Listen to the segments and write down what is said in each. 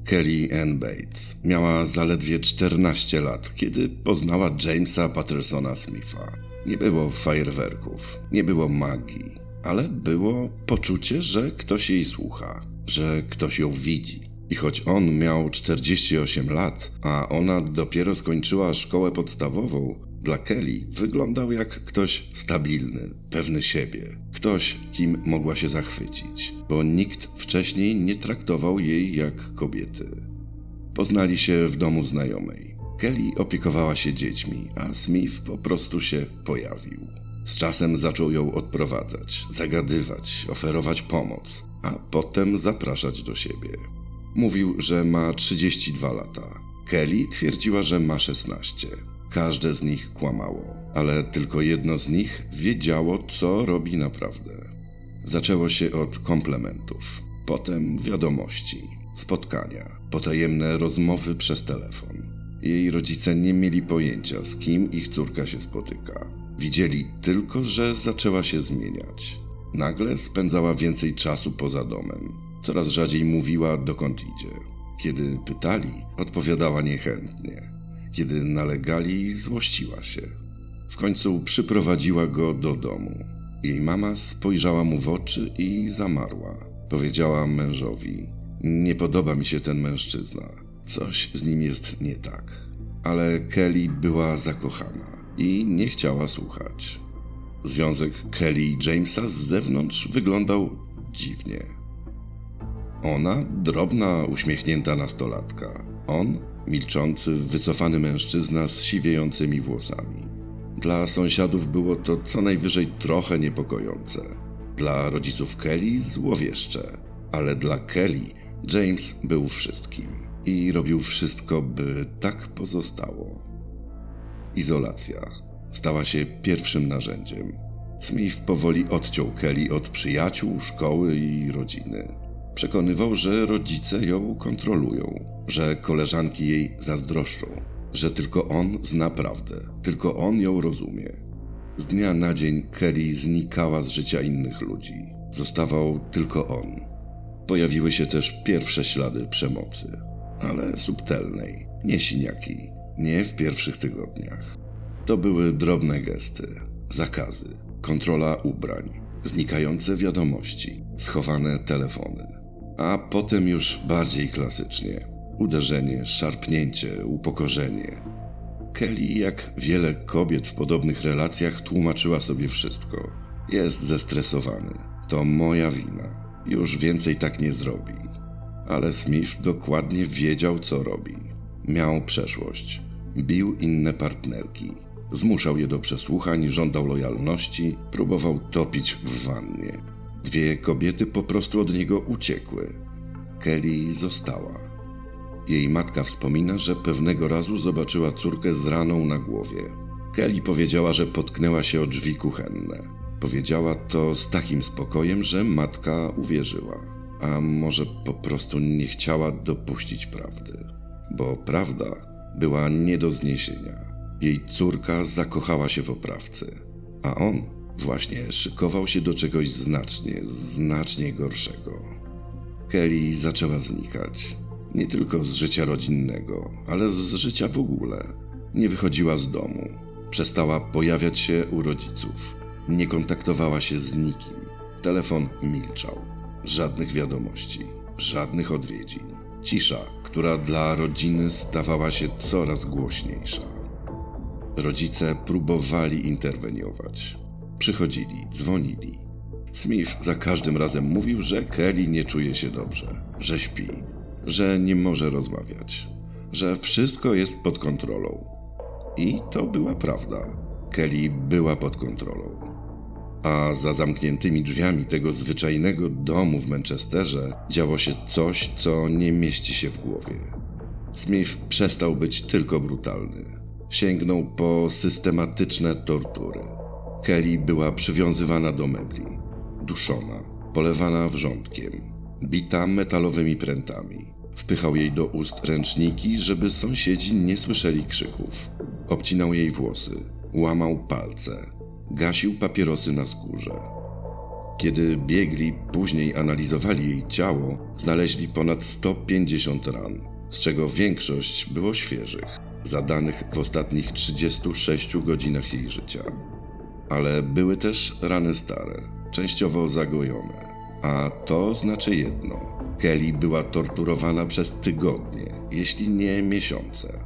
Kelly Ann Bates miała zaledwie 14 lat, kiedy poznała Jamesa Pattersona Smitha. Nie było fajerwerków, nie było magii, ale było poczucie, że ktoś jej słucha, że ktoś ją widzi. I choć on miał 48 lat, a ona dopiero skończyła szkołę podstawową, dla Kelly wyglądał jak ktoś stabilny, pewny siebie. Ktoś, kim mogła się zachwycić, bo nikt wcześniej nie traktował jej jak kobiety. Poznali się w domu znajomej. Kelly opiekowała się dziećmi, a Smith po prostu się pojawił. Z czasem zaczął ją odprowadzać, zagadywać, oferować pomoc, a potem zapraszać do siebie. Mówił, że ma 32 lata. Kelly twierdziła, że ma 16. Każde z nich kłamało, ale tylko jedno z nich wiedziało, co robi naprawdę. Zaczęło się od komplementów, potem wiadomości, spotkania, potajemne rozmowy przez telefon. Jej rodzice nie mieli pojęcia, z kim ich córka się spotyka. Widzieli tylko, że zaczęła się zmieniać. Nagle spędzała więcej czasu poza domem. Coraz rzadziej mówiła, dokąd idzie. Kiedy pytali, odpowiadała niechętnie. Kiedy nalegali, złościła się. W końcu przyprowadziła go do domu. Jej mama spojrzała mu w oczy i zamarła. Powiedziała mężowi: nie podoba mi się ten mężczyzna. Coś z nim jest nie tak. Ale Kelly była zakochana i nie chciała słuchać. Związek Kelly i Jamesa z zewnątrz wyglądał dziwnie. Ona, drobna, uśmiechnięta nastolatka. On, milczący, wycofany mężczyzna z siwiejącymi włosami. Dla sąsiadów było to co najwyżej trochę niepokojące. Dla rodziców Kelly złowieszcze. Ale dla Kelly James był wszystkim. I robił wszystko, by tak pozostało. Izolacja stała się pierwszym narzędziem. Smith powoli odciął Kelly od przyjaciół, szkoły i rodziny. Przekonywał, że rodzice ją kontrolują, że koleżanki jej zazdroszczą, że tylko on zna prawdę, tylko on ją rozumie. Z dnia na dzień Kelly znikała z życia innych ludzi. Zostawał tylko on. Pojawiły się też pierwsze ślady przemocy, ale subtelnej, nie siniaki, nie w pierwszych tygodniach. To były drobne gesty, zakazy, kontrola ubrań, znikające wiadomości, schowane telefony. A potem już bardziej klasycznie. Uderzenie, szarpnięcie, upokorzenie. Kelly, jak wiele kobiet w podobnych relacjach, tłumaczyła sobie wszystko. Jest zestresowany. To moja wina. Już więcej tak nie zrobi. Ale Smith dokładnie wiedział, co robi. Miał przeszłość. Bił inne partnerki. Zmuszał je do przesłuchań, żądał lojalności, próbował topić w wannie. Dwie kobiety po prostu od niego uciekły. Kelly została. Jej matka wspomina, że pewnego razu zobaczyła córkę z raną na głowie. Kelly powiedziała, że potknęła się o drzwi kuchenne. Powiedziała to z takim spokojem, że matka uwierzyła. A może po prostu nie chciała dopuścić prawdy. Bo prawda była nie do zniesienia. Jej córka zakochała się w oprawcy. A on właśnie szykował się do czegoś znacznie gorszego. Kelly zaczęła znikać. Nie tylko z życia rodzinnego, ale z życia w ogóle. Nie wychodziła z domu. Przestała pojawiać się u rodziców. Nie kontaktowała się z nikim. Telefon milczał. Żadnych wiadomości. Żadnych odwiedzin. Cisza, która dla rodziny stawała się coraz głośniejsza. Rodzice próbowali interweniować. Przychodzili, dzwonili. Smith za każdym razem mówił, że Kelly nie czuje się dobrze, że śpi, że nie może rozmawiać, że wszystko jest pod kontrolą. I to była prawda. Kelly była pod kontrolą. A za zamkniętymi drzwiami tego zwyczajnego domu w Manchesterze działo się coś, co nie mieści się w głowie. Smith przestał być tylko brutalny. Sięgnął po systematyczne tortury. Kelly była przywiązywana do mebli, duszona, polewana wrzątkiem, bita metalowymi prętami. Wpychał jej do ust ręczniki, żeby sąsiedzi nie słyszeli krzyków. Obcinał jej włosy, łamał palce, gasił papierosy na skórze. Kiedy biegli później analizowali jej ciało, znaleźli ponad 150 ran, z czego większość było świeżych, zadanych w ostatnich 36 godzinach jej życia. Ale były też rany stare, częściowo zagojone. A to znaczy jedno: Kelly była torturowana przez tygodnie, jeśli nie miesiące.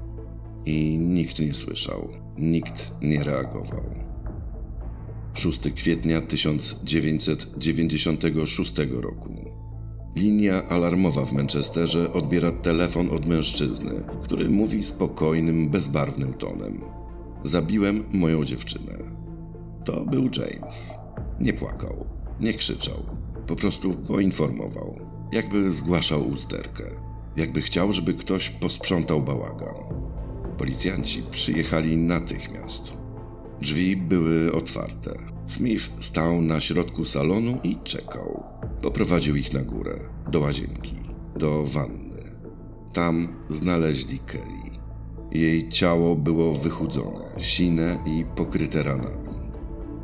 I nikt nie słyszał, nikt nie reagował. 6 kwietnia 1996 roku. Linia alarmowa w Manchesterze odbiera telefon od mężczyzny, który mówi spokojnym, bezbarwnym tonem: zabiłem moją dziewczynę. To był James. Nie płakał, nie krzyczał, po prostu poinformował, jakby zgłaszał usterkę, jakby chciał, żeby ktoś posprzątał bałagan. Policjanci przyjechali natychmiast. Drzwi były otwarte. Smith stał na środku salonu i czekał. Poprowadził ich na górę, do łazienki, do wanny. Tam znaleźli Kelly. Jej ciało było wychudzone, sine i pokryte ranami.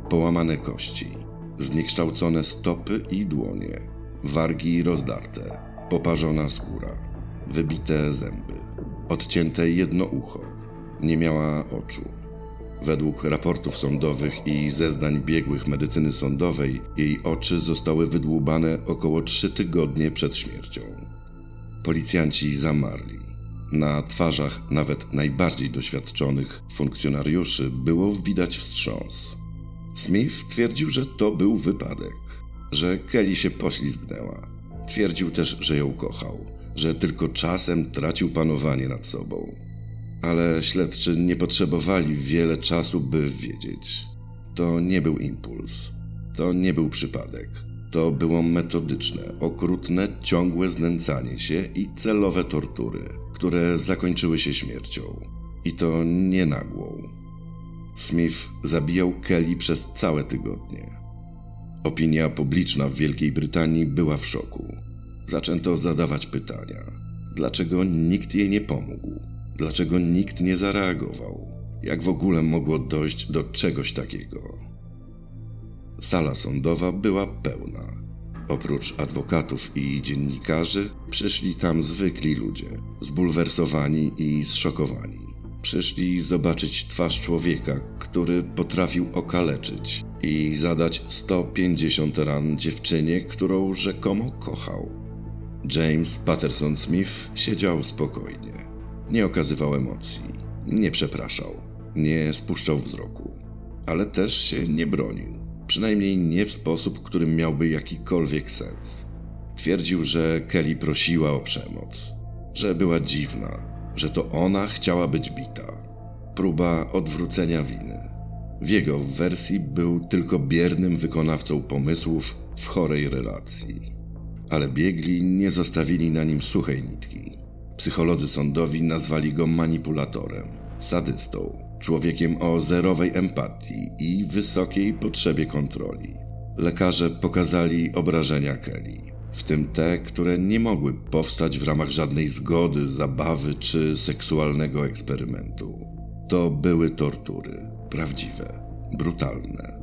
Połamane kości, zniekształcone stopy i dłonie, wargi rozdarte, poparzona skóra, wybite zęby, odcięte jedno ucho. Nie miała oczu. Według raportów sądowych i zeznań biegłych medycyny sądowej, jej oczy zostały wydłubane około 3 tygodnie przed śmiercią. Policjanci zamarli. Na twarzach nawet najbardziej doświadczonych funkcjonariuszy było widać wstrząs. Smith twierdził, że to był wypadek, że Kelly się poślizgnęła. Twierdził też, że ją kochał, że tylko czasem tracił panowanie nad sobą. Ale śledczy nie potrzebowali wiele czasu, by wiedzieć. To nie był impuls. To nie był przypadek. To było metodyczne, okrutne, ciągłe znęcanie się i celowe tortury, które zakończyły się śmiercią. I to nie nagłą. Smith zabijał Kelly przez całe tygodnie. Opinia publiczna w Wielkiej Brytanii była w szoku. Zaczęto zadawać pytania. Dlaczego nikt jej nie pomógł? Dlaczego nikt nie zareagował? Jak w ogóle mogło dojść do czegoś takiego? Sala sądowa była pełna. Oprócz adwokatów i dziennikarzy przyszli tam zwykli ludzie, zbulwersowani i zszokowani. Przyszli zobaczyć twarz człowieka, który potrafił okaleczyć i zadać 150 ran dziewczynie, którą rzekomo kochał. James Patterson Smith siedział spokojnie. Nie okazywał emocji, nie przepraszał, nie spuszczał wzroku, ale też się nie bronił, przynajmniej nie w sposób, który miałby jakikolwiek sens. Twierdził, że Kelly prosiła o przemoc, że była dziwna, że to ona chciała być bita. Próba odwrócenia winy. W jego wersji był tylko biernym wykonawcą pomysłów w chorej relacji. Ale biegli nie zostawili na nim suchej nitki. Psycholodzy sądowi nazwali go manipulatorem, sadystą, człowiekiem o zerowej empatii i wysokiej potrzebie kontroli. Lekarze pokazali obrażenia Kelly, w tym te, które nie mogły powstać w ramach żadnej zgody, zabawy czy seksualnego eksperymentu. To były tortury, prawdziwe, brutalne.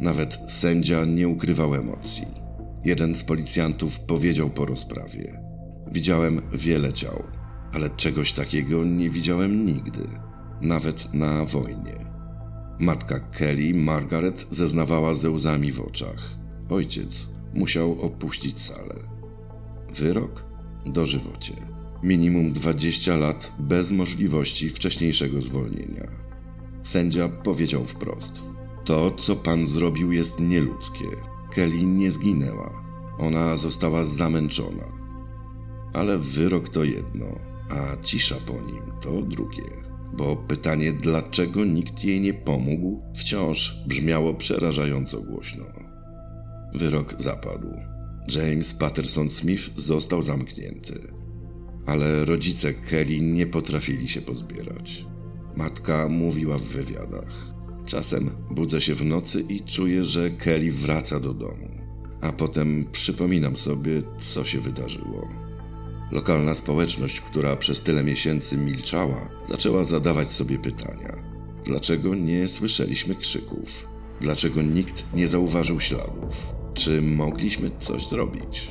Nawet sędzia nie ukrywał emocji. Jeden z policjantów powiedział po rozprawie: widziałem wiele ciał, ale czegoś takiego nie widziałem nigdy, nawet na wojnie. Matka Kelly, Margaret, zeznawała ze łzami w oczach. Ojciec musiał opuścić salę. Wyrok? Dożywocie. Minimum 20 lat bez możliwości wcześniejszego zwolnienia. Sędzia powiedział wprost: to, co pan zrobił, jest nieludzkie. Kelly nie zginęła. Ona została zamęczona. Ale wyrok to jedno, a cisza po nim to drugie. Bo pytanie, dlaczego nikt jej nie pomógł, wciąż brzmiało przerażająco głośno. Wyrok zapadł. James Patterson Smith został zamknięty. Ale rodzice Kelly nie potrafili się pozbierać. Matka mówiła w wywiadach: czasem budzę się w nocy i czuję, że Kelly wraca do domu. A potem przypominam sobie, co się wydarzyło. Lokalna społeczność, która przez tyle miesięcy milczała, zaczęła zadawać sobie pytania. Dlaczego nie słyszeliśmy krzyków? Dlaczego nikt nie zauważył śladów? Czy mogliśmy coś zrobić?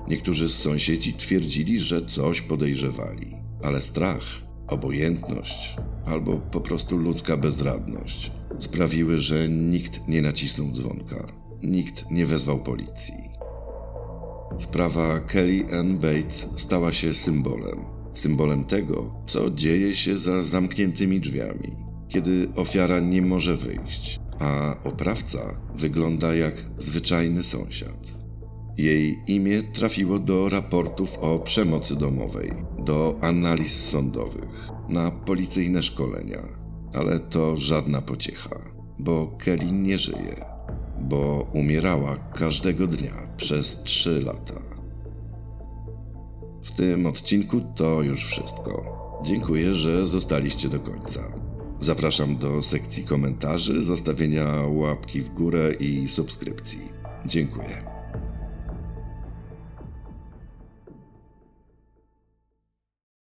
Niektórzy z sąsiedzi twierdzili, że coś podejrzewali, ale strach, obojętność albo po prostu ludzka bezradność sprawiły, że nikt nie nacisnął dzwonka, nikt nie wezwał policji. Sprawa Kelly Ann Bates stała się symbolem tego, co dzieje się za zamkniętymi drzwiami, kiedy ofiara nie może wyjść, a oprawca wygląda jak zwyczajny sąsiad. Jej imię trafiło do raportów o przemocy domowej, do analiz sądowych, na policyjne szkolenia. Ale to żadna pociecha, bo Kelly nie żyje, bo umierała każdego dnia przez 3 lata. W tym odcinku to już wszystko. Dziękuję, że zostaliście do końca. Zapraszam do sekcji komentarzy, zostawienia łapki w górę i subskrypcji. Dziękuję.